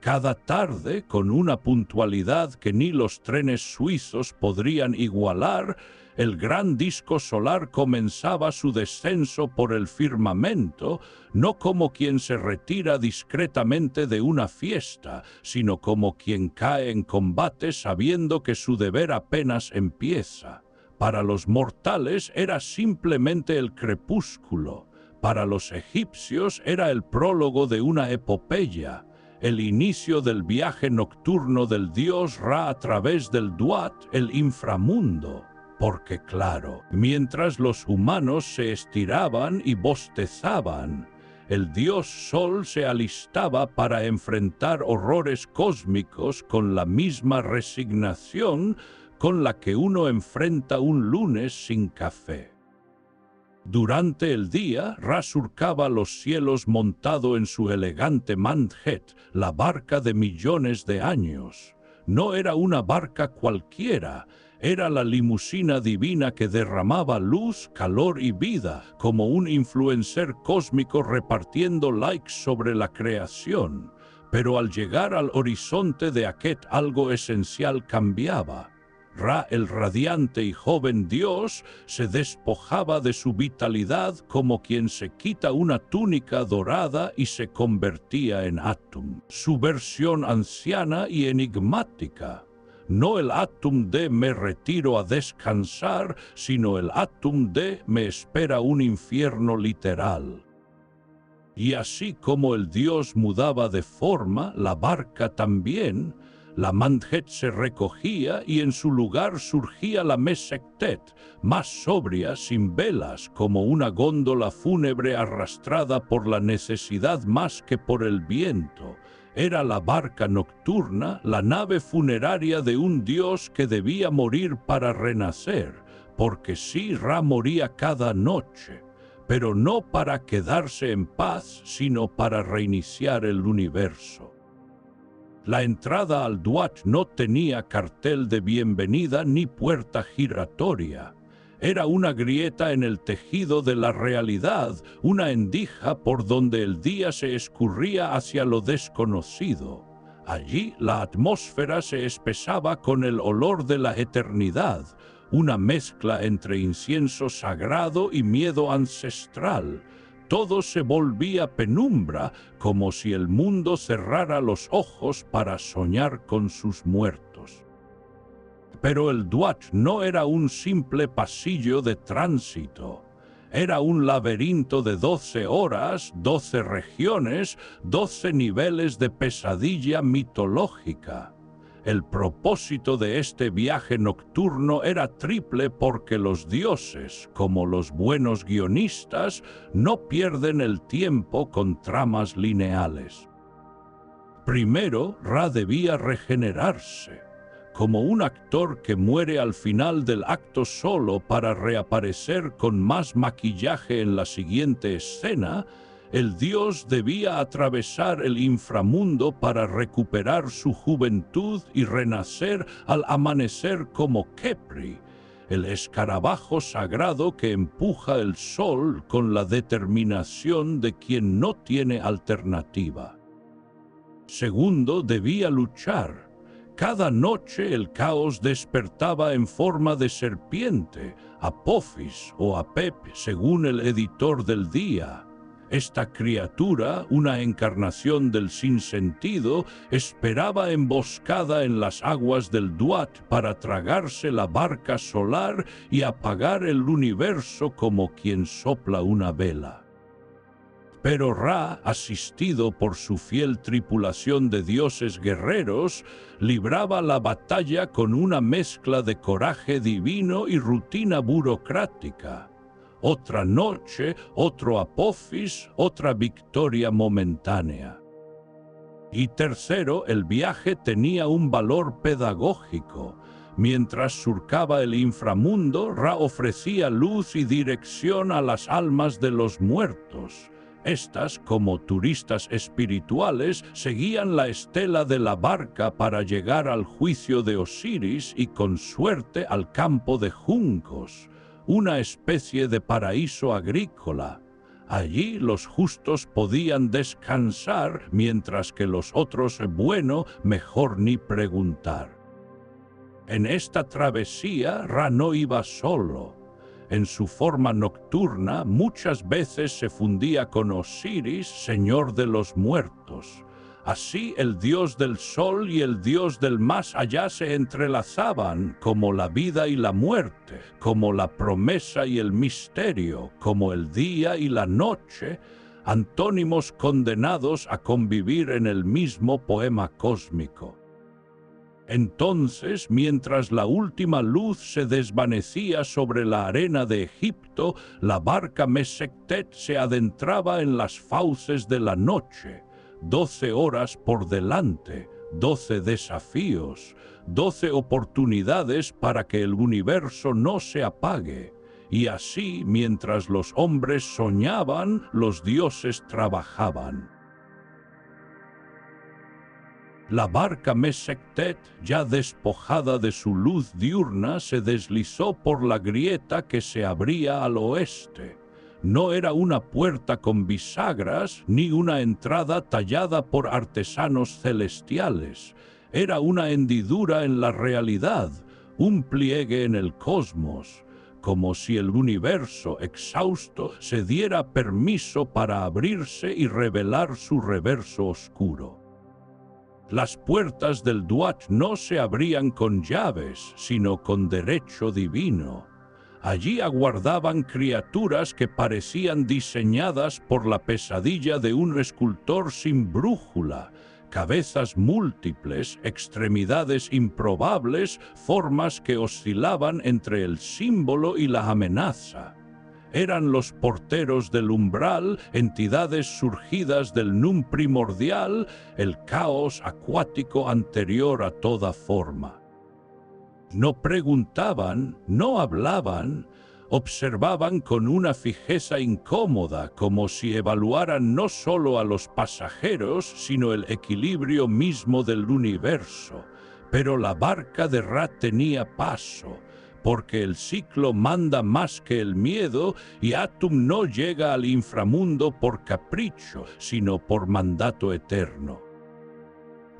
Cada tarde, con una puntualidad que ni los trenes suizos podrían igualar, el gran disco solar comenzaba su descenso por el firmamento, no como quien se retira discretamente de una fiesta, sino como quien cae en combate sabiendo que su deber apenas empieza. Para los mortales era simplemente el crepúsculo, para los egipcios era el prólogo de una epopeya, el inicio del viaje nocturno del dios Ra a través del Duat, el inframundo. Porque claro, mientras los humanos se estiraban y bostezaban, el dios Sol se alistaba para enfrentar horrores cósmicos con la misma resignación con la que uno enfrenta un lunes sin café. Durante el día, Ra surcaba los cielos montado en su elegante Manthet, la barca de millones de años. No era una barca cualquiera, era la limusina divina que derramaba luz, calor y vida, como un influencer cósmico repartiendo likes sobre la creación. Pero al llegar al horizonte de Akhet algo esencial cambiaba. Ra, el radiante y joven dios, se despojaba de su vitalidad como quien se quita una túnica dorada y se convertía en Atum, su versión anciana y enigmática. No el Atum de me retiro a descansar, sino el Atum de me espera un infierno literal. Y así como el dios mudaba de forma, la barca también. La Manthet se recogía y en su lugar surgía la Mesektet, más sobria, sin velas, como una góndola fúnebre arrastrada por la necesidad más que por el viento. Era la barca nocturna, la nave funeraria de un dios que debía morir para renacer, porque sí, Ra moría cada noche, pero no para quedarse en paz, sino para reiniciar el universo. La entrada al Duat no tenía cartel de bienvenida ni puerta giratoria. Era una grieta en el tejido de la realidad, una endija por donde el día se escurría hacia lo desconocido. Allí la atmósfera se espesaba con el olor de la eternidad, una mezcla entre incienso sagrado y miedo ancestral. Todo se volvía penumbra, como si el mundo cerrara los ojos para soñar con sus muertos. Pero el Duat no era un simple pasillo de tránsito. Era un laberinto de 12 horas, 12 regiones, 12 niveles de pesadilla mitológica. El propósito de este viaje nocturno era triple porque los dioses, como los buenos guionistas, no pierden el tiempo con tramas lineales. Primero, Ra debía regenerarse. Como un actor que muere al final del acto solo para reaparecer con más maquillaje en la siguiente escena, el dios debía atravesar el inframundo para recuperar su juventud y renacer al amanecer como Khepri, el escarabajo sagrado que empuja el sol con la determinación de quien no tiene alternativa. Segundo, debía luchar. Cada noche el caos despertaba en forma de serpiente, Apophis o Apep, según el editor del día. Esta criatura, una encarnación del sinsentido, esperaba emboscada en las aguas del Duat para tragarse la barca solar y apagar el universo como quien sopla una vela. Pero Ra, asistido por su fiel tripulación de dioses guerreros, libraba la batalla con una mezcla de coraje divino y rutina burocrática. Otra noche, otro Apophis, otra victoria momentánea. Y tercero, el viaje tenía un valor pedagógico. Mientras surcaba el inframundo, Ra ofrecía luz y dirección a las almas de los muertos. Estas, como turistas espirituales, seguían la estela de la barca para llegar al juicio de Osiris y con suerte al campo de juncos, una especie de paraíso agrícola. Allí los justos podían descansar, mientras que los otros, bueno, mejor ni preguntar. En esta travesía Ra no iba solo. En su forma nocturna muchas veces se fundía con Osiris, señor de los muertos. Así el dios del sol y el dios del más allá se entrelazaban, como la vida y la muerte, como la promesa y el misterio, como el día y la noche, antónimos condenados a convivir en el mismo poema cósmico. Entonces, mientras la última luz se desvanecía sobre la arena de Egipto, la barca Mesektet se adentraba en las fauces de la noche. 12 horas por delante, 12 desafíos, 12 oportunidades para que el universo no se apague. Y así, mientras los hombres soñaban, los dioses trabajaban. La barca Mesektet, ya despojada de su luz diurna, se deslizó por la grieta que se abría al oeste. No era una puerta con bisagras, ni una entrada tallada por artesanos celestiales. Era una hendidura en la realidad, un pliegue en el cosmos, como si el universo exhausto se diera permiso para abrirse y revelar su reverso oscuro. Las puertas del Duat no se abrían con llaves, sino con derecho divino. Allí aguardaban criaturas que parecían diseñadas por la pesadilla de un escultor sin brújula, cabezas múltiples, extremidades improbables, formas que oscilaban entre el símbolo y la amenaza. Eran los porteros del umbral, entidades surgidas del Num primordial, el caos acuático anterior a toda forma. No preguntaban, no hablaban, observaban con una fijeza incómoda, como si evaluaran no solo a los pasajeros, sino el equilibrio mismo del universo. Pero la barca de Ra tenía paso, porque el ciclo manda más que el miedo, y Atum no llega al inframundo por capricho, sino por mandato eterno.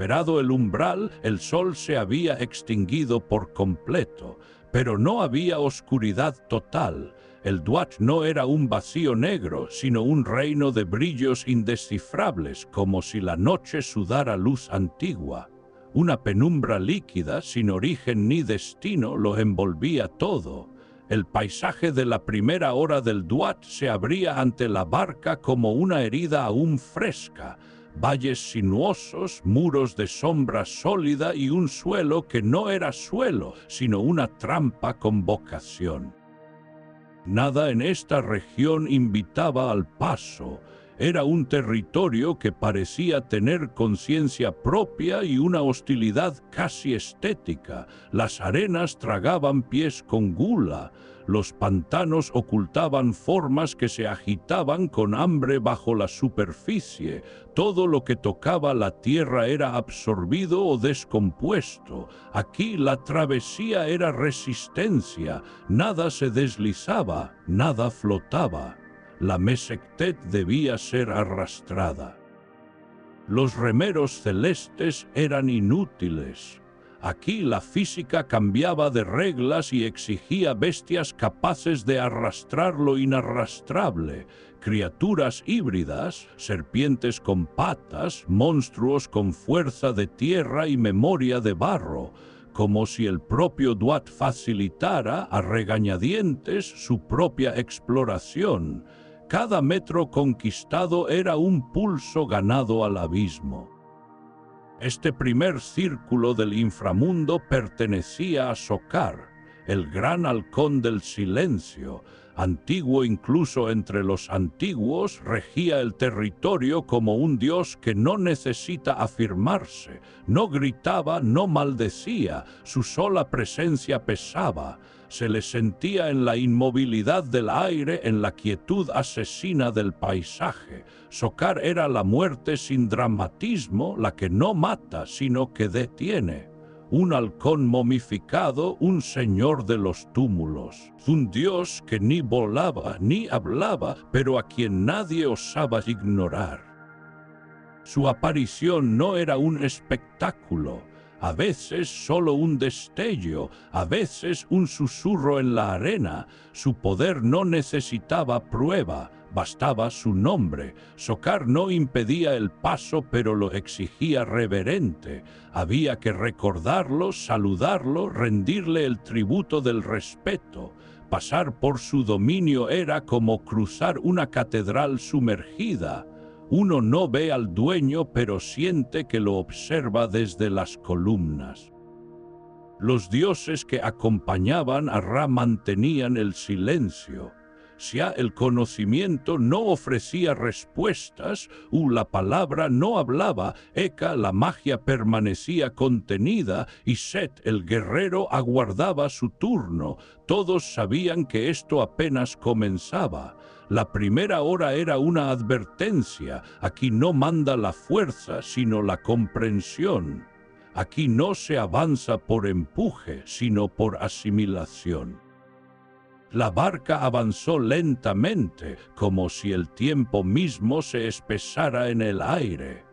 Superado el umbral, el sol se había extinguido por completo, pero no había oscuridad total. El Duat no era un vacío negro, sino un reino de brillos indescifrables, como si la noche sudara luz antigua. Una penumbra líquida, sin origen ni destino, lo envolvía todo. El paisaje de la primera hora del Duat se abría ante la barca como una herida aún fresca. Valles sinuosos, muros de sombra sólida y un suelo que no era suelo, sino una trampa con vocación. Nada en esta región invitaba al paso. Era un territorio que parecía tener conciencia propia y una hostilidad casi estética. Las arenas tragaban pies con gula. Los pantanos ocultaban formas que se agitaban con hambre bajo la superficie. Todo lo que tocaba la tierra era absorbido o descompuesto. Aquí la travesía era resistencia. Nada se deslizaba, nada flotaba. La Mesektet debía ser arrastrada. Los remeros celestes eran inútiles. Aquí la física cambiaba de reglas y exigía bestias capaces de arrastrar lo inarrastrable, criaturas híbridas, serpientes con patas, monstruos con fuerza de tierra y memoria de barro, como si el propio Duat facilitara a regañadientes su propia exploración. Cada metro conquistado era un pulso ganado al abismo. Este primer círculo del inframundo pertenecía a Sokar, el gran halcón del silencio. Antiguo incluso entre los antiguos, regía el territorio como un dios que no necesita afirmarse. No gritaba, no maldecía, su sola presencia pesaba. Se le sentía en la inmovilidad del aire, en la quietud asesina del paisaje. Sokar era la muerte sin dramatismo, la que no mata, sino que detiene. un halcón momificado, un señor de los túmulos, un dios que ni volaba ni hablaba, pero a quien nadie osaba ignorar. Su aparición no era un espectáculo, a veces solo un destello, a veces un susurro en la arena. Su poder no necesitaba prueba, bastaba su nombre. Sokar no impedía el paso, pero lo exigía reverente. Había que recordarlo, saludarlo, rendirle el tributo del respeto. Pasar por su dominio era como cruzar una catedral sumergida. Uno no ve al dueño, pero siente que lo observa desde las columnas. Los dioses que acompañaban a Ra mantenían el silencio. Si el conocimiento no ofrecía respuestas, la palabra no hablaba, Eka, la magia permanecía contenida, y Set, el guerrero, aguardaba su turno. Todos sabían que esto apenas comenzaba. La primera hora era una advertencia. Aquí no manda la fuerza, sino la comprensión. Aquí no se avanza por empuje, sino por asimilación. La barca avanzó lentamente, como si el tiempo mismo se espesara en el aire.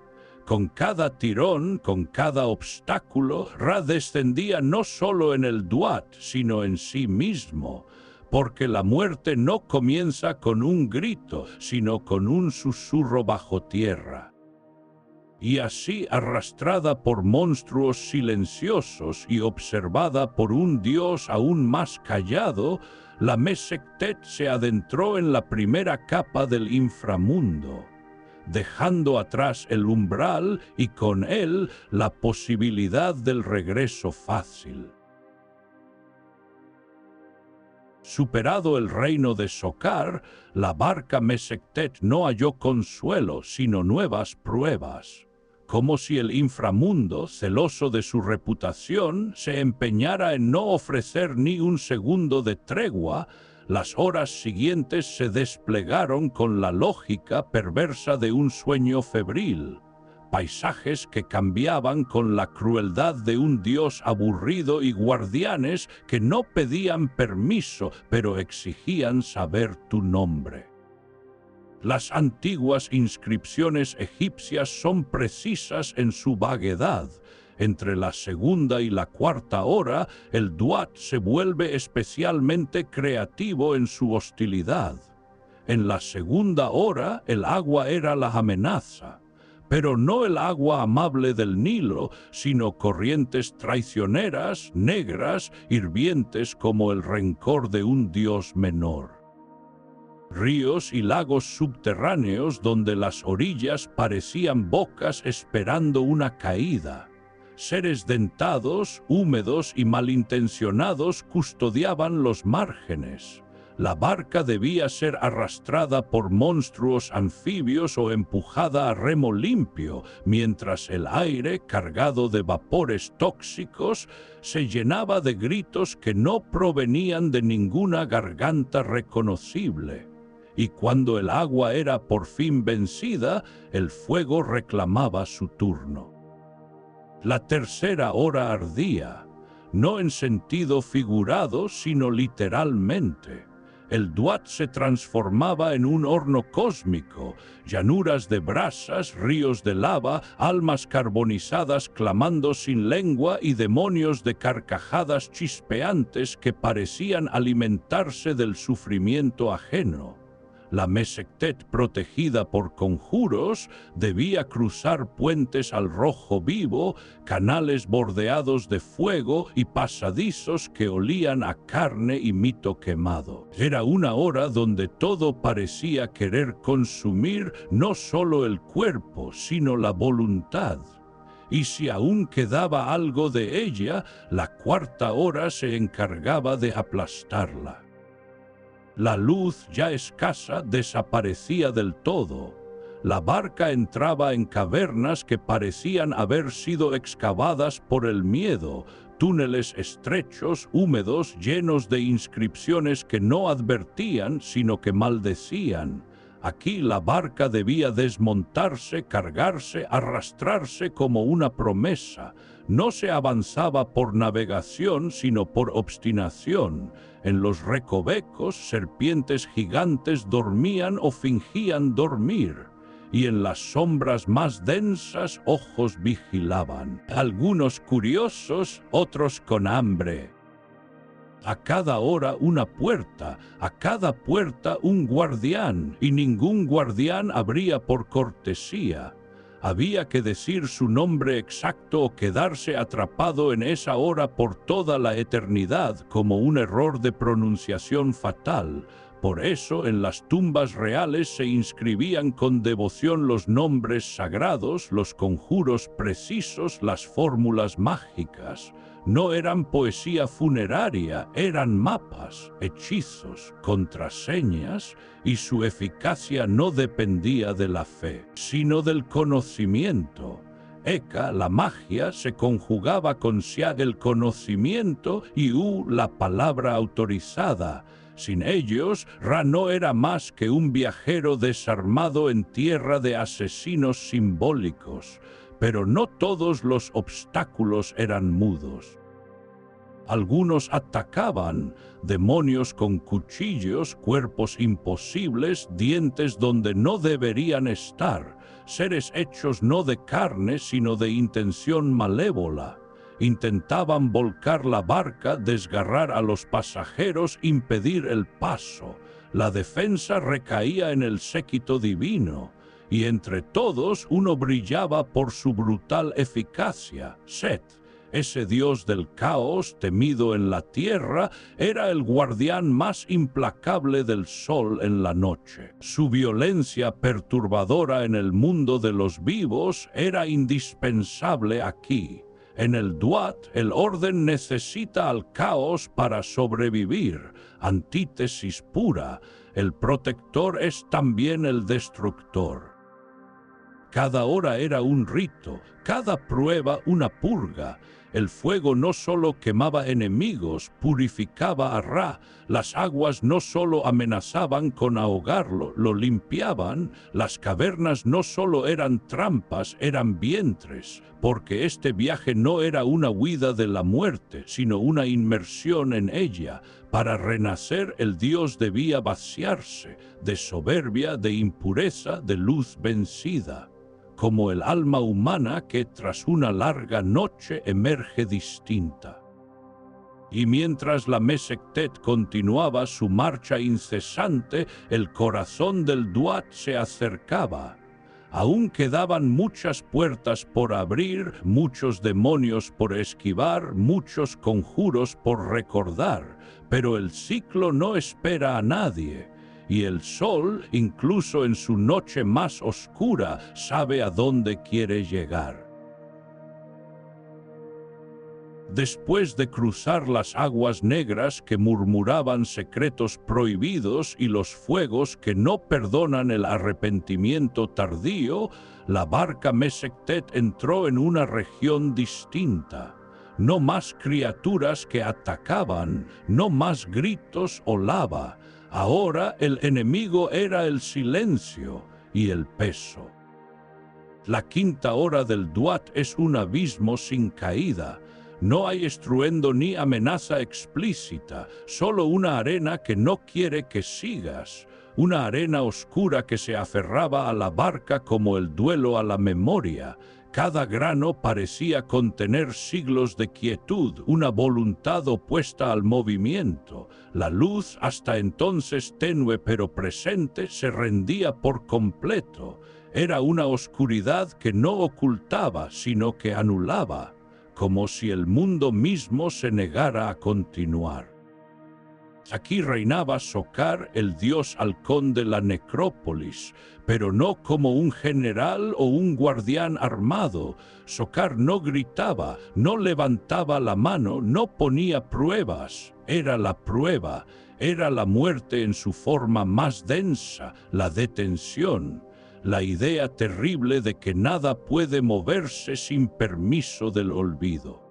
Con cada tirón, con cada obstáculo, Ra descendía no solo en el Duat, sino en sí mismo, porque la muerte no comienza con un grito, sino con un susurro bajo tierra. Y así, arrastrada por monstruos silenciosos y observada por un dios aún más callado, la Mesektet se adentró en la primera capa del inframundo, dejando atrás el umbral y con él la posibilidad del regreso fácil. Superado el reino de Sokar, la barca Mesektet no halló consuelo, sino nuevas pruebas. Como si el inframundo, celoso de su reputación, se empeñara en no ofrecer ni un segundo de tregua, las horas siguientes se desplegaron con la lógica perversa de un sueño febril. Paisajes que cambiaban con la crueldad de un dios aburrido y guardianes que no pedían permiso, pero exigían saber tu nombre. Las antiguas inscripciones egipcias son precisas en su vaguedad. Entre la segunda y la cuarta hora, el Duat se vuelve especialmente creativo en su hostilidad. En la segunda hora, el agua era la amenaza, pero no el agua amable del Nilo, sino corrientes traicioneras, negras, hirvientes como el rencor de un dios menor. Ríos y lagos subterráneos donde las orillas parecían bocas esperando una caída. Seres dentados, húmedos y malintencionados custodiaban los márgenes. La barca debía ser arrastrada por monstruos anfibios o empujada a remo limpio, mientras el aire, cargado de vapores tóxicos, se llenaba de gritos que no provenían de ninguna garganta reconocible. Y cuando el agua era por fin vencida, el fuego reclamaba su turno. La tercera hora ardía, no en sentido figurado, sino literalmente. El Duat se transformaba en un horno cósmico, llanuras de brasas, ríos de lava, almas carbonizadas clamando sin lengua y demonios de carcajadas chispeantes que parecían alimentarse del sufrimiento ajeno. La Mesektet, protegida por conjuros, debía cruzar puentes al rojo vivo, canales bordeados de fuego y pasadizos que olían a carne y mito quemado. Era una hora donde todo parecía querer consumir no solo el cuerpo, sino la voluntad. Y si aún quedaba algo de ella, la cuarta hora se encargaba de aplastarla. La luz, ya escasa, desaparecía del todo. La barca entraba en cavernas que parecían haber sido excavadas por el miedo, túneles estrechos, húmedos, llenos de inscripciones que no advertían, sino que maldecían. Aquí la barca debía desmontarse, cargarse, arrastrarse como una promesa. No se avanzaba por navegación, sino por obstinación. En los recovecos, serpientes gigantes dormían o fingían dormir, y en las sombras más densas ojos vigilaban. Algunos curiosos, otros con hambre. A cada hora una puerta, a cada puerta un guardián, y ningún guardián abría por cortesía. Había que decir su nombre exacto o quedarse atrapado en esa hora por toda la eternidad, como un error de pronunciación fatal. Por eso en las tumbas reales se inscribían con devoción los nombres sagrados, los conjuros precisos, las fórmulas mágicas. No eran poesía funeraria, eran mapas, hechizos, contraseñas, y su eficacia no dependía de la fe, sino del conocimiento. Eka, la magia, se conjugaba con Siag, el conocimiento, y U, la palabra autorizada. Sin ellos, Ra no era más que un viajero desarmado en tierra de asesinos simbólicos. Pero no todos los obstáculos eran mudos. Algunos atacaban, demonios con cuchillos, cuerpos imposibles, dientes donde no deberían estar, seres hechos no de carne sino de intención malévola. Intentaban volcar la barca, desgarrar a los pasajeros, impedir el paso. La defensa recaía en el séquito divino, y entre todos uno brillaba por su brutal eficacia. Set, ese dios del caos temido en la tierra, era el guardián más implacable del sol en la noche. Su violencia perturbadora en el mundo de los vivos era indispensable aquí. En el Duat, el orden necesita al caos para sobrevivir, antítesis pura. El protector es también el destructor. Cada hora era un rito, cada prueba una purga. El fuego no solo quemaba enemigos, purificaba a Ra. Las aguas no solo amenazaban con ahogarlo, lo limpiaban. Las cavernas no solo eran trampas, eran vientres, porque este viaje no era una huida de la muerte, sino una inmersión en ella. Para renacer, el dios debía vaciarse de soberbia, de impureza, de luz vencida, como el alma humana que tras una larga noche emerge distinta. Y mientras la Mesektet continuaba su marcha incesante, el corazón del Duat se acercaba. Aún quedaban muchas puertas por abrir, muchos demonios por esquivar, muchos conjuros por recordar, pero el ciclo no espera a nadie. Y el sol, incluso en su noche más oscura, sabe a dónde quiere llegar. Después de cruzar las aguas negras que murmuraban secretos prohibidos y los fuegos que no perdonan el arrepentimiento tardío, la barca Mesektet entró en una región distinta. No más criaturas que atacaban, no más gritos o lava. Ahora el enemigo era el silencio y el peso. La quinta hora del Duat es un abismo sin caída. No hay estruendo ni amenaza explícita, solo una arena que no quiere que sigas. Una arena oscura que se aferraba a la barca como el duelo a la memoria. Cada grano parecía contener siglos de quietud, una voluntad opuesta al movimiento. La luz, hasta entonces tenue pero presente, se rendía por completo. Era una oscuridad que no ocultaba, sino que anulaba, como si el mundo mismo se negara a continuar. Aquí reinaba Sokar, el dios halcón de la necrópolis, pero no como un general o un guardián armado. Sokar no gritaba, no levantaba la mano, no ponía pruebas. Era la prueba, era la muerte en su forma más densa, la detención, la idea terrible de que nada puede moverse sin permiso del olvido.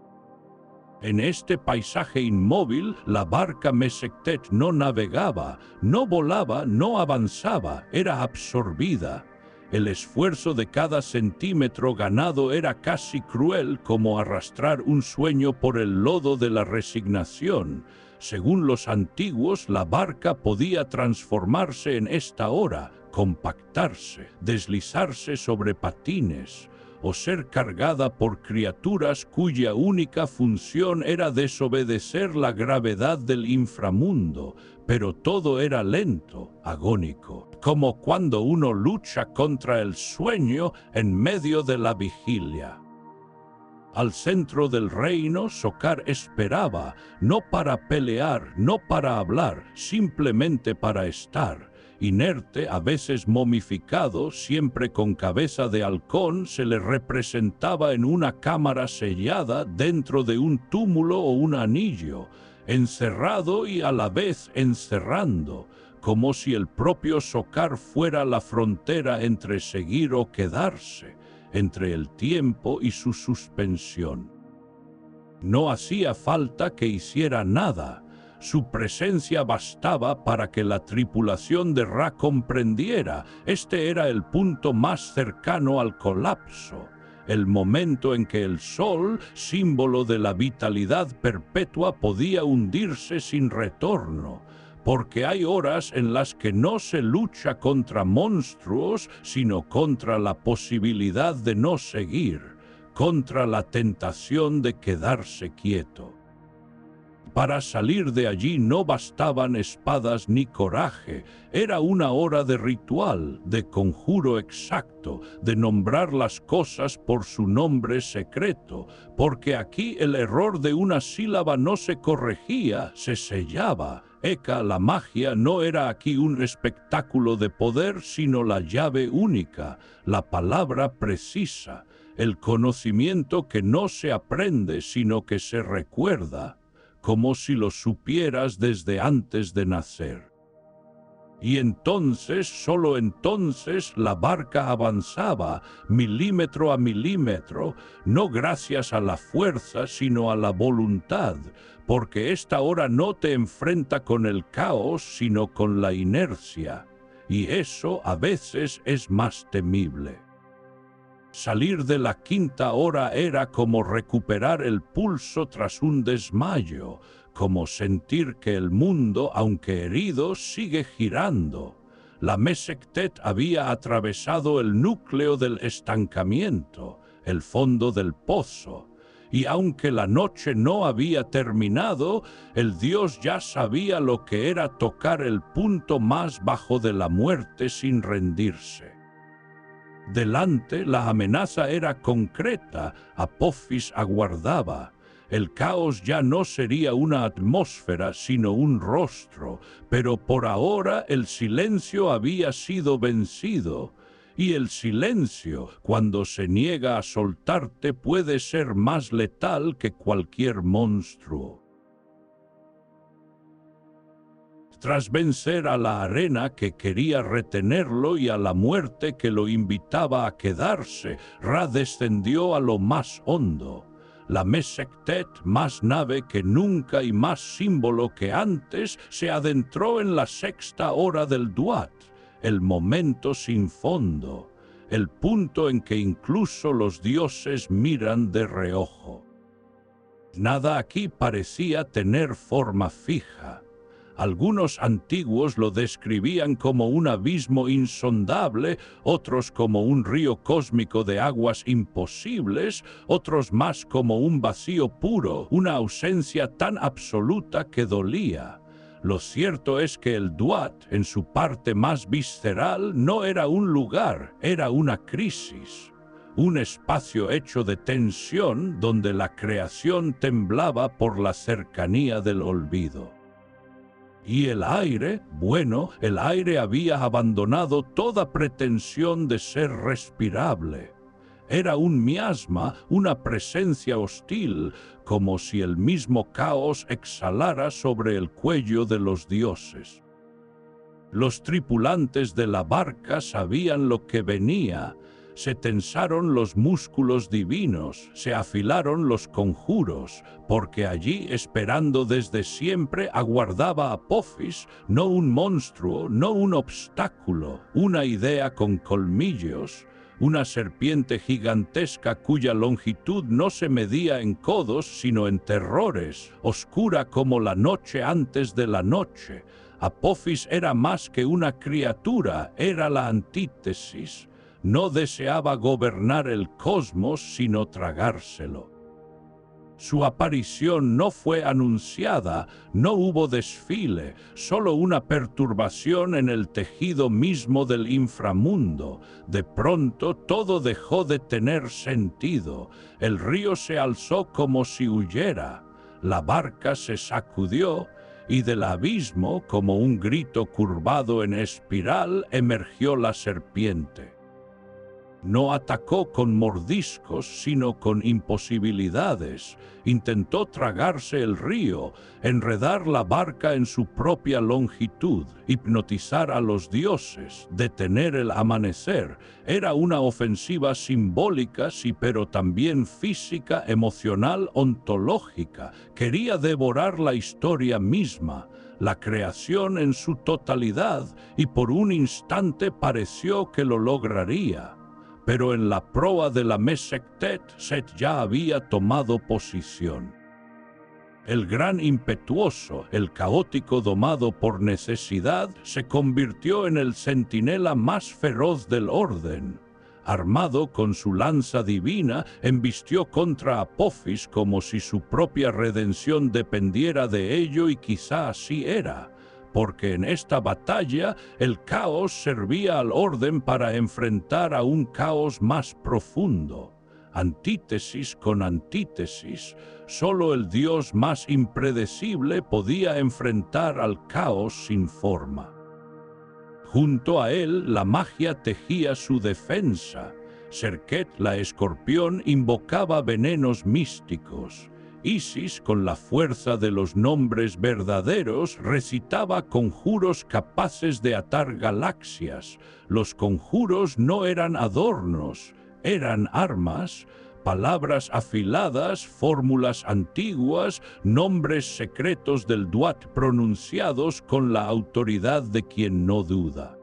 En este paisaje inmóvil, la barca Mesectet no navegaba, no volaba, no avanzaba, era absorbida. El esfuerzo de cada centímetro ganado era casi cruel, como arrastrar un sueño por el lodo de la resignación. Según los antiguos, la barca podía transformarse en esta hora, compactarse, deslizarse sobre patines, o ser cargada por criaturas cuya única función era desobedecer la gravedad del inframundo, pero todo era lento, agónico, como cuando uno lucha contra el sueño en medio de la vigilia. Al centro del reino, Sokar esperaba, no para pelear, no para hablar, simplemente para estar. Inerte, a veces momificado, siempre con cabeza de halcón, se le representaba en una cámara sellada dentro de un túmulo o un anillo, encerrado y a la vez encerrando, como si el propio Sokar fuera la frontera entre seguir o quedarse, entre el tiempo y su suspensión. No hacía falta que hiciera nada. Su presencia bastaba para que la tripulación de Ra comprendiera. Este era el punto más cercano al colapso, el momento en que el sol, símbolo de la vitalidad perpetua, podía hundirse sin retorno. Porque hay horas en las que no se lucha contra monstruos, sino contra la posibilidad de no seguir, contra la tentación de quedarse quieto. Para salir de allí no bastaban espadas ni coraje, era una hora de ritual, de conjuro exacto, de nombrar las cosas por su nombre secreto, porque aquí el error de una sílaba no se corregía, se sellaba. Eka, la magia, no era aquí un espectáculo de poder, sino la llave única, la palabra precisa, el conocimiento que no se aprende, sino que se recuerda, como si lo supieras desde antes de nacer. Y entonces, solo entonces, la barca avanzaba, milímetro a milímetro, no gracias a la fuerza, sino a la voluntad, porque esta hora no te enfrenta con el caos, sino con la inercia, y eso a veces es más temible. Salir de la quinta hora era como recuperar el pulso tras un desmayo, como sentir que el mundo, aunque herido, sigue girando. La Mesectet había atravesado el núcleo del estancamiento, el fondo del pozo, y aunque la noche no había terminado, el dios ya sabía lo que era tocar el punto más bajo de la muerte sin rendirse. Delante, la amenaza era concreta, Apophis aguardaba. El caos ya no sería una atmósfera, sino un rostro, pero por ahora el silencio había sido vencido, y el silencio, cuando se niega a soltarte, puede ser más letal que cualquier monstruo. Tras vencer a la arena que quería retenerlo y a la muerte que lo invitaba a quedarse, Ra descendió a lo más hondo. La Mesectet, más nave que nunca y más símbolo que antes, se adentró en la sexta hora del Duat, el momento sin fondo, el punto en que incluso los dioses miran de reojo. Nada aquí parecía tener forma fija. Algunos antiguos lo describían como un abismo insondable, otros como un río cósmico de aguas imposibles, otros más como un vacío puro, una ausencia tan absoluta que dolía. Lo cierto es que el Duat, en su parte más visceral, no era un lugar, era una crisis. Un espacio hecho de tensión donde la creación temblaba por la cercanía del olvido. Y el aire, bueno, el aire había abandonado toda pretensión de ser respirable. Era un miasma, una presencia hostil, como si el mismo caos exhalara sobre el cuello de los dioses. Los tripulantes de la barca sabían lo que venía, se tensaron los músculos divinos, se afilaron los conjuros, porque allí, esperando desde siempre, aguardaba Apophis, no un monstruo, no un obstáculo, una idea con colmillos, una serpiente gigantesca cuya longitud no se medía en codos sino en terrores, oscura como la noche antes de la noche. Apophis era más que una criatura, era la antítesis. No deseaba gobernar el cosmos sino tragárselo. Su aparición no fue anunciada, no hubo desfile, solo una perturbación en el tejido mismo del inframundo. De pronto todo dejó de tener sentido. El río se alzó como si huyera. La barca se sacudió y del abismo, como un grito curvado en espiral, emergió la serpiente. No atacó con mordiscos, sino con imposibilidades. Intentó tragarse el río, enredar la barca en su propia longitud, hipnotizar a los dioses, detener el amanecer. Era una ofensiva simbólica, sí, pero también física, emocional, ontológica. Quería devorar la historia misma, la creación en su totalidad, y por un instante pareció que lo lograría. Pero en la proa de la Mesectet, Set ya había tomado posición. El gran impetuoso, el caótico domado por necesidad, se convirtió en el centinela más feroz del orden. Armado con su lanza divina, embistió contra Apophis como si su propia redención dependiera de ello, y quizá así era, porque en esta batalla el caos servía al orden para enfrentar a un caos más profundo. Antítesis con antítesis, solo el dios más impredecible podía enfrentar al caos sin forma. Junto a él la magia tejía su defensa. Serket, la escorpión, invocaba venenos místicos. Isis, con la fuerza de los nombres verdaderos, recitaba conjuros capaces de atar galaxias. Los conjuros no eran adornos, eran armas, palabras afiladas, fórmulas antiguas, nombres secretos del Duat pronunciados con la autoridad de quien no duda.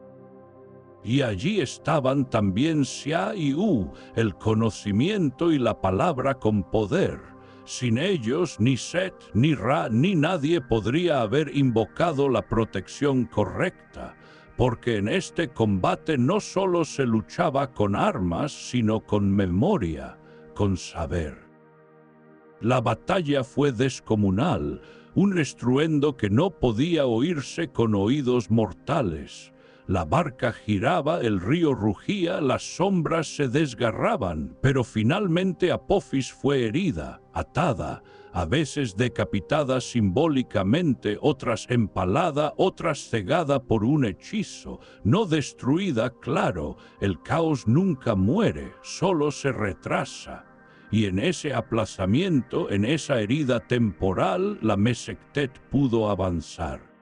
Y allí estaban también Xia y U, el conocimiento y la palabra con poder. Sin ellos, ni Set, ni Ra, ni nadie podría haber invocado la protección correcta, porque en este combate no solo se luchaba con armas, sino con memoria, con saber. La batalla fue descomunal, un estruendo que no podía oírse con oídos mortales. La barca giraba, el río rugía, las sombras se desgarraban, pero finalmente Apophis fue herida, atada, a veces decapitada simbólicamente, otras empalada, otras cegada por un hechizo, no destruida, claro, el caos nunca muere, solo se retrasa. Y en ese aplazamiento, en esa herida temporal, la Mesectet pudo avanzar.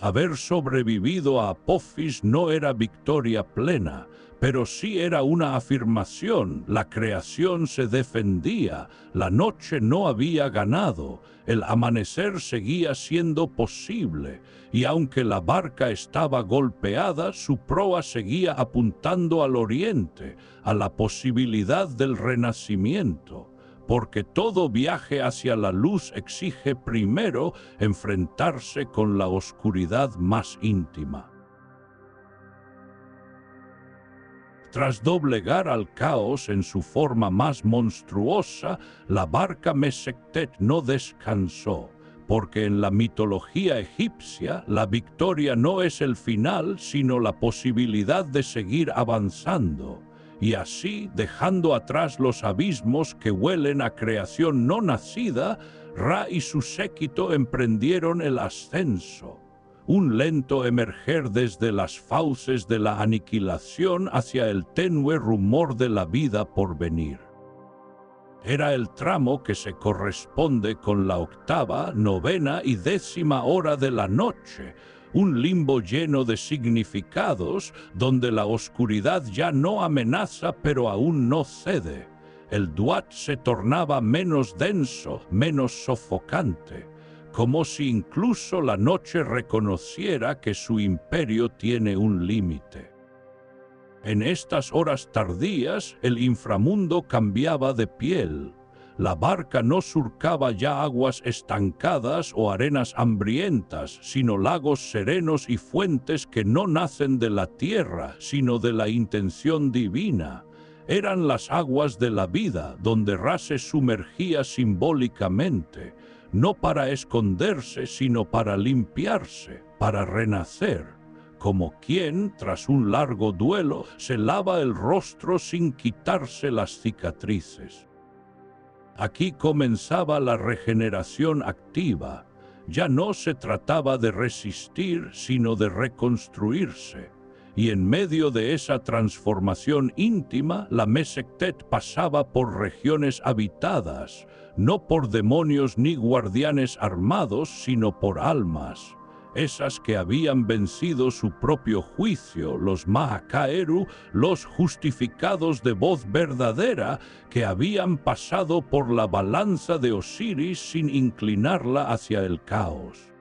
Haber sobrevivido a Apophis no era victoria plena, pero sí era una afirmación. La creación se defendía, la noche no había ganado, el amanecer seguía siendo posible, y aunque la barca estaba golpeada, su proa seguía apuntando al oriente, a la posibilidad del renacimiento. Porque todo viaje hacia la luz exige primero enfrentarse con la oscuridad más íntima. Tras doblegar al caos en su forma más monstruosa, la barca Mesectet no descansó, porque en la mitología egipcia la victoria no es el final, sino la posibilidad de seguir avanzando. Y así, dejando atrás los abismos que huelen a creación no nacida, Ra y su séquito emprendieron el ascenso, un lento emerger desde las fauces de la aniquilación hacia el tenue rumor de la vida por venir. Era el tramo que se corresponde con la octava, novena y décima hora de la noche, un limbo lleno de significados, donde la oscuridad ya no amenaza pero aún no cede. El Duat se tornaba menos denso, menos sofocante, como si incluso la noche reconociera que su imperio tiene un límite. En estas horas tardías, el inframundo cambiaba de piel. La barca no surcaba ya aguas estancadas o arenas hambrientas, sino lagos serenos y fuentes que no nacen de la tierra, sino de la intención divina. Eran las aguas de la vida, donde Ra se sumergía simbólicamente, no para esconderse, sino para limpiarse, para renacer, como quien, tras un largo duelo, se lava el rostro sin quitarse las cicatrices. Aquí comenzaba la regeneración activa. Ya no se trataba de resistir, sino de reconstruirse. Y en medio de esa transformación íntima, la Mesektet pasaba por regiones habitadas, no por demonios ni guardianes armados, sino por almas. Esas que habían vencido su propio juicio, los Mahakaeru, los justificados de voz verdadera, que habían pasado por la balanza de Osiris sin inclinarla hacia el caos.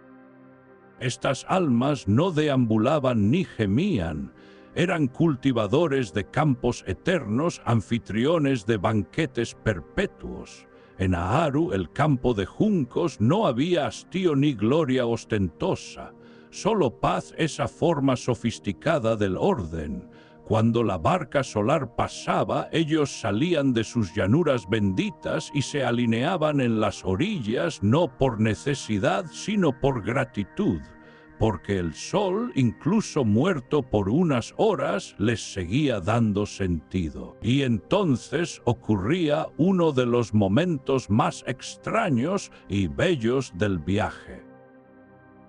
Estas almas no deambulaban ni gemían, eran cultivadores de campos eternos, anfitriones de banquetes perpetuos. En Aaru, el campo de juncos, no había hastío ni gloria ostentosa, solo paz, esa forma sofisticada del orden. Cuando la barca solar pasaba, ellos salían de sus llanuras benditas y se alineaban en las orillas, no por necesidad, sino por gratitud, porque el sol, incluso muerto por unas horas, les seguía dando sentido. Y entonces ocurría uno de los momentos más extraños y bellos del viaje.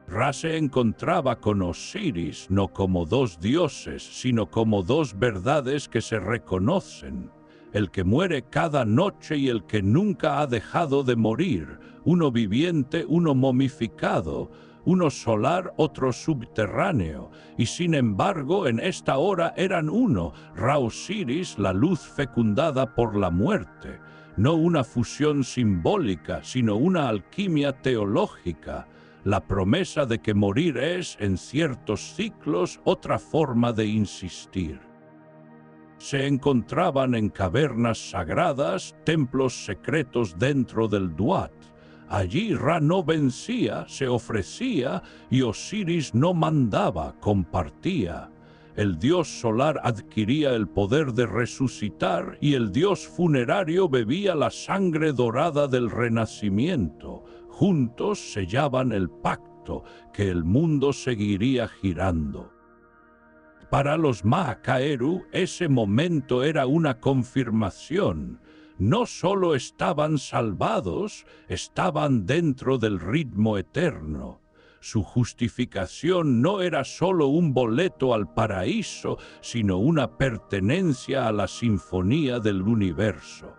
Ra se encontraba con Osiris no como dos dioses, sino como dos verdades que se reconocen. El que muere cada noche y el que nunca ha dejado de morir, uno viviente, uno momificado, uno solar, otro subterráneo, y sin embargo en esta hora eran uno, Ra-Osiris, la luz fecundada por la muerte, no una fusión simbólica, sino una alquimia teológica, la promesa de que morir es, en ciertos ciclos, otra forma de insistir. Se encontraban en cavernas sagradas, templos secretos dentro del Duat. Allí Ra no vencía, se ofrecía, y Osiris no mandaba, compartía. El dios solar adquiría el poder de resucitar y el dios funerario bebía la sangre dorada del renacimiento. Juntos sellaban el pacto que el mundo seguiría girando. Para los Mahakaeru, ese momento era una confirmación. No solo estaban salvados, estaban dentro del ritmo eterno. Su justificación no era solo un boleto al paraíso, sino una pertenencia a la sinfonía del universo.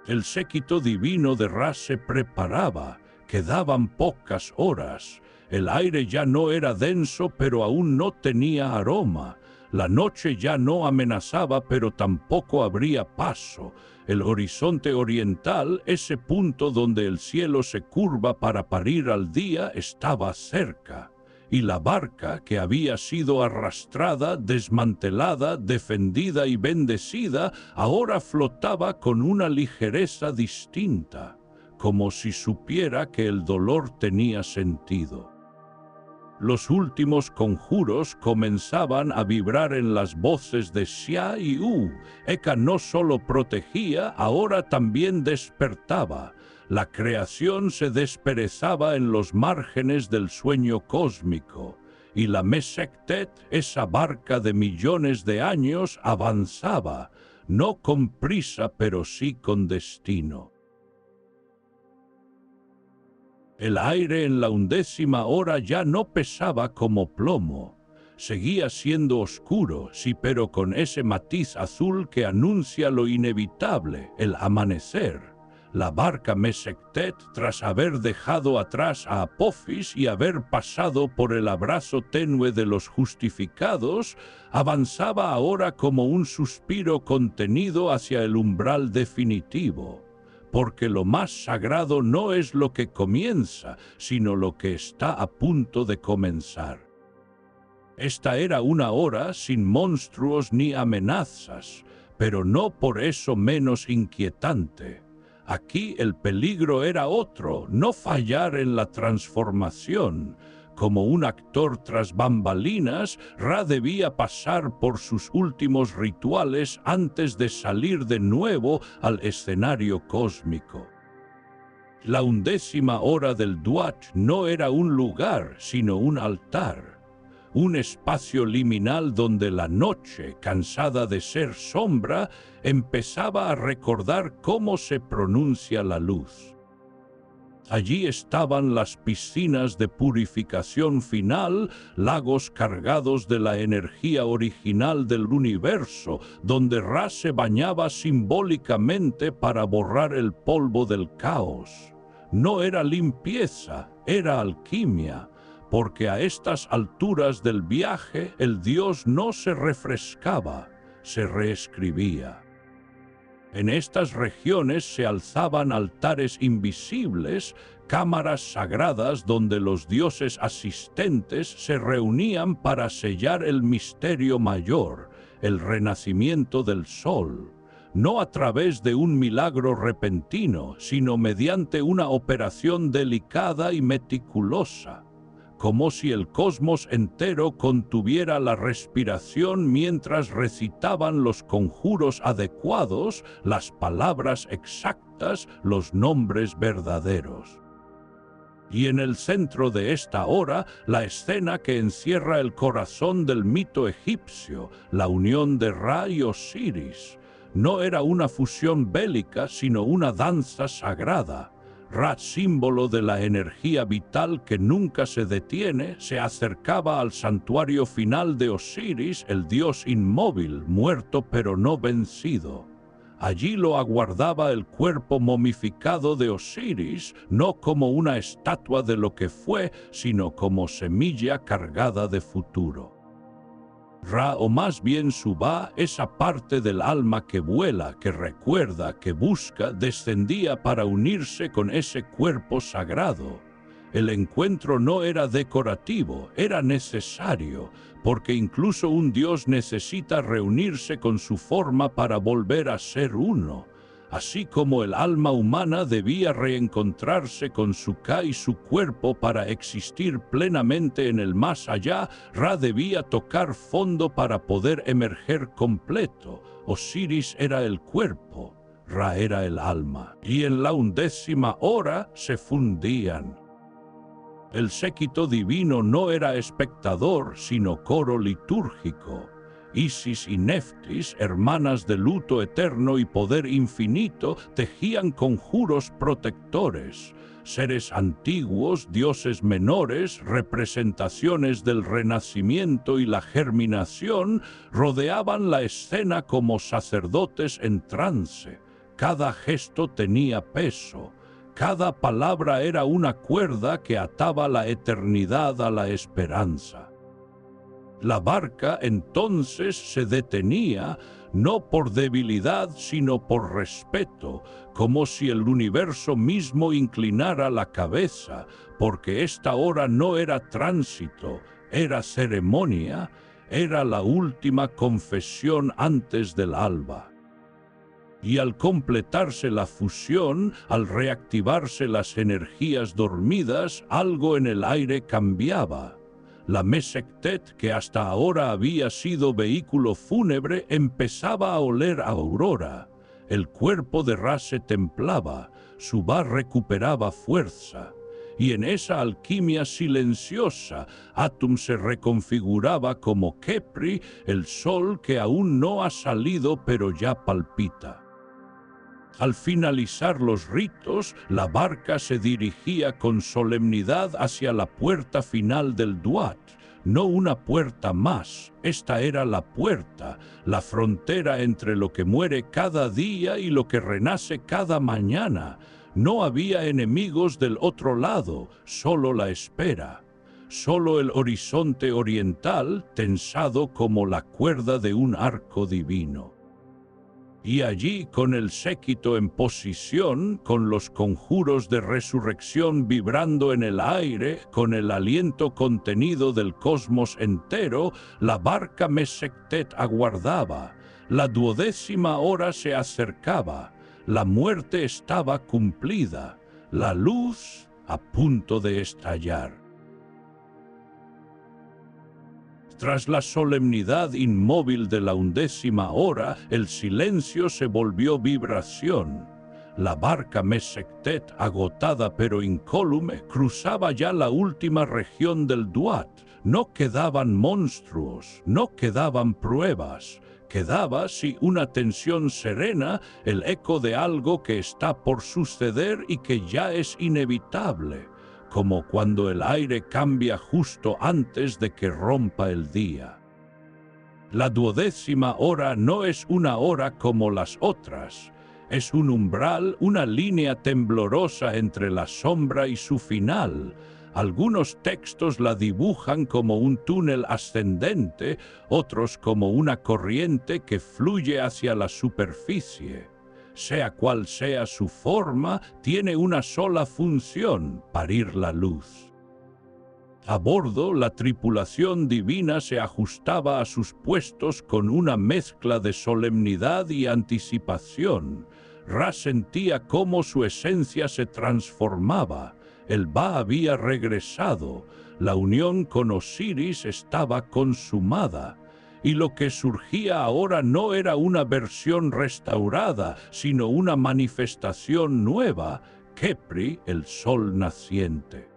El séquito divino de Ra se preparaba, quedaban pocas horas. El aire ya no era denso, pero aún no tenía aroma. La noche ya no amenazaba, pero tampoco habría paso. El horizonte oriental, ese punto donde el cielo se curva para parir al día, estaba cerca. Y la barca, que había sido arrastrada, desmantelada, defendida y bendecida, ahora flotaba con una ligereza distinta, como si supiera que el dolor tenía sentido. Los últimos conjuros comenzaban a vibrar en las voces de Xia y U. Eka no solo protegía, ahora también despertaba. La creación se desperezaba en los márgenes del sueño cósmico, y la Mesektet, esa barca de millones de años, avanzaba, no con prisa pero sí con destino. El aire en la 11ª hora ya no pesaba como plomo. Seguía siendo oscuro, sí, pero con ese matiz azul que anuncia lo inevitable, el amanecer. La barca Mesectet, tras haber dejado atrás a Apophis y haber pasado por el abrazo tenue de los justificados, avanzaba ahora como un suspiro contenido hacia el umbral definitivo, porque lo más sagrado no es lo que comienza, sino lo que está a punto de comenzar. Esta era una hora sin monstruos ni amenazas, pero no por eso menos inquietante. Aquí el peligro era otro, no fallar en la transformación. Como un actor tras bambalinas, Ra debía pasar por sus últimos rituales antes de salir de nuevo al escenario cósmico. La 11ª hora del Duat no era un lugar, sino un altar. Un espacio liminal donde la noche, cansada de ser sombra, empezaba a recordar cómo se pronuncia la luz. Allí estaban las piscinas de purificación final, lagos cargados de la energía original del universo, donde Ra se bañaba simbólicamente para borrar el polvo del caos. No era limpieza, era alquimia, porque a estas alturas del viaje el dios no se refrescaba, se reescribía. En estas regiones se alzaban altares invisibles, cámaras sagradas donde los dioses asistentes se reunían para sellar el misterio mayor, el renacimiento del sol, no a través de un milagro repentino, sino mediante una operación delicada y meticulosa, como si el cosmos entero contuviera la respiración mientras recitaban los conjuros adecuados, las palabras exactas, los nombres verdaderos. Y en el centro de esta hora, la escena que encierra el corazón del mito egipcio, la unión de Ra y Osiris. No era una fusión bélica, sino una danza sagrada. Ra, símbolo de la energía vital que nunca se detiene, se acercaba al santuario final de Osiris, el dios inmóvil, muerto pero no vencido. Allí lo aguardaba el cuerpo momificado de Osiris, no como una estatua de lo que fue, sino como semilla cargada de futuro. Ra, o más bien Subá, esa parte del alma que vuela, que recuerda, que busca, descendía para unirse con ese cuerpo sagrado. El encuentro no era decorativo, era necesario, porque incluso un dios necesita reunirse con su forma para volver a ser uno. Así como el alma humana debía reencontrarse con su Ka y su cuerpo para existir plenamente en el más allá, Ra debía tocar fondo para poder emerger completo. Osiris era el cuerpo, Ra era el alma, y en la 11ª hora se fundían. El séquito divino no era espectador, sino coro litúrgico. Isis y Neftis, hermanas de luto eterno y poder infinito, tejían conjuros protectores. Seres antiguos, dioses menores, representaciones del renacimiento y la germinación, rodeaban la escena como sacerdotes en trance. Cada gesto tenía peso. Cada palabra era una cuerda que ataba la eternidad a la esperanza. La barca entonces se detenía, no por debilidad, sino por respeto, como si el universo mismo inclinara la cabeza, porque esta hora no era tránsito, era ceremonia, era la última confesión antes del alba. Y al completarse la fusión, al reactivarse las energías dormidas, algo en el aire cambiaba. La Mesectet, que hasta ahora había sido vehículo fúnebre, empezaba a oler a aurora. El cuerpo de Ra se templaba, Subá recuperaba fuerza. Y en esa alquimia silenciosa, Atum se reconfiguraba como Khepri, el sol que aún no ha salido pero ya palpita. Al finalizar los ritos, la barca se dirigía con solemnidad hacia la puerta final del Duat. no una puerta más. Esta era la puerta, la frontera entre lo que muere cada día y lo que renace cada mañana. No había enemigos del otro lado, solo la espera. Solo el horizonte oriental tensado como la cuerda de un arco divino. Y allí, con el séquito en posición, con los conjuros de resurrección vibrando en el aire, con el aliento contenido del cosmos entero, la barca Mesectet aguardaba. La 12ª hora se acercaba. La muerte estaba cumplida. La luz a punto de estallar. Tras la solemnidad inmóvil de la 11ª hora, el silencio se volvió vibración. La barca Mesectet, agotada pero incólume, cruzaba ya la última región del Duat. No quedaban monstruos, no quedaban pruebas. Quedaba, sí, una tensión serena, el eco de algo que está por suceder y que ya es inevitable, como cuando el aire cambia justo antes de que rompa el día. La 12ª hora no es una hora como las otras. Es un umbral, una línea temblorosa entre la sombra y su final. Algunos textos la dibujan como un túnel ascendente, otros como una corriente que fluye hacia la superficie. Sea cual sea su forma, tiene una sola función: parir la luz. A bordo, la tripulación divina se ajustaba a sus puestos con una mezcla de solemnidad y anticipación. Ra sentía cómo su esencia se transformaba. El Ba había regresado. La unión con Osiris estaba consumada. Y lo que surgía ahora no era una versión restaurada, sino una manifestación nueva: Khepri, el sol naciente.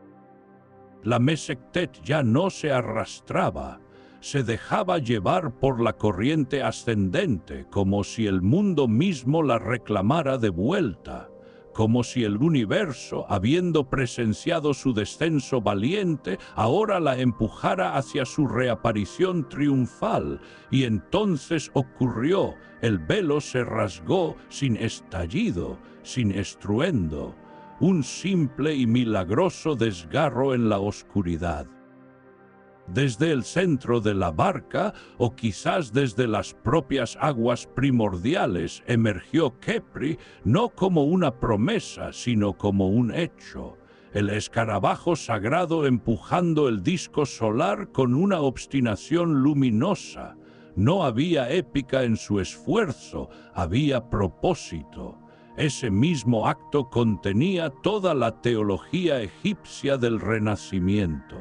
La Mesectet ya no se arrastraba, se dejaba llevar por la corriente ascendente, como si el mundo mismo la reclamara de vuelta, como si el universo, habiendo presenciado su descenso valiente, ahora la empujara hacia su reaparición triunfal. Y entonces ocurrió: el velo se rasgó sin estallido, sin estruendo, un simple y milagroso desgarro en la oscuridad. Desde el centro de la barca, o quizás desde las propias aguas primordiales, emergió Khepri, no como una promesa, sino como un hecho. El escarabajo sagrado empujando el disco solar con una obstinación luminosa. No había épica en su esfuerzo, había propósito. Ese mismo acto contenía toda la teología egipcia del Renacimiento.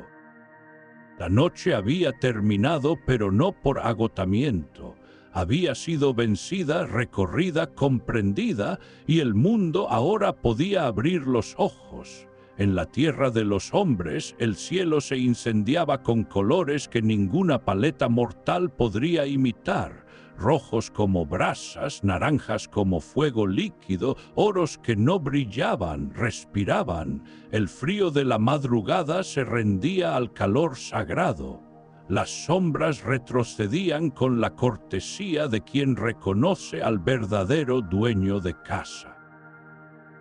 La noche había terminado, pero no por agotamiento. Había sido vencida, recorrida, comprendida, y el mundo ahora podía abrir los ojos. En la tierra de los hombres, el cielo se incendiaba con colores que ninguna paleta mortal podría imitar. Rojos como brasas, naranjas como fuego líquido, oros que no brillaban, respiraban. El frío de la madrugada se rendía al calor sagrado. Las sombras retrocedían con la cortesía de quien reconoce al verdadero dueño de casa.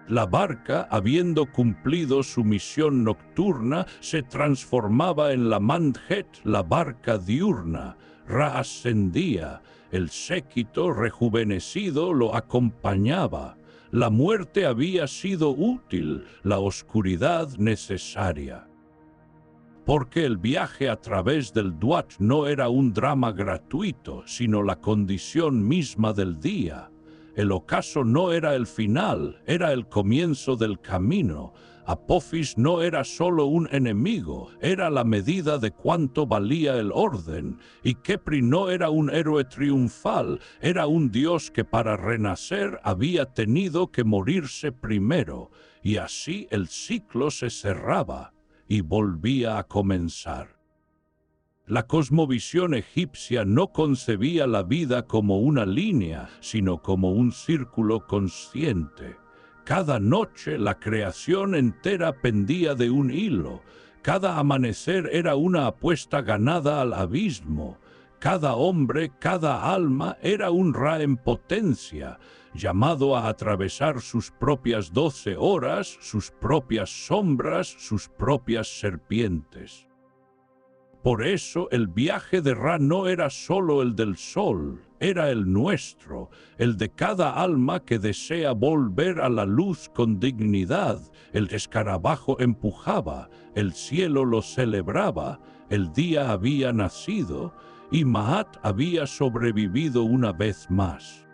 La barca, habiendo cumplido su misión nocturna, se transformaba en la Mandjet, la barca diurna. Ra ascendía. El séquito rejuvenecido lo acompañaba. La muerte había sido útil, la oscuridad necesaria. Porque el viaje a través del Duat no era un drama gratuito, sino la condición misma del día. El ocaso no era el final, era el comienzo del camino. Apophis no era solo un enemigo, era la medida de cuánto valía el orden. Y Khepri no era un héroe triunfal, era un dios que para renacer había tenido que morirse primero. Y así el ciclo se cerraba y volvía a comenzar. La cosmovisión egipcia no concebía la vida como una línea, sino como un círculo consciente. Cada noche la creación entera pendía de un hilo. Cada amanecer era una apuesta ganada al abismo. Cada hombre, cada alma era un Ra en potencia, llamado a atravesar sus propias 12 horas, sus propias sombras, sus propias serpientes. Por eso el viaje de Ra no era solo el del sol, era el nuestro, el de cada alma que desea volver a la luz con dignidad. El escarabajo empujaba, el cielo lo celebraba, el día había nacido y Ma'at había sobrevivido una vez más.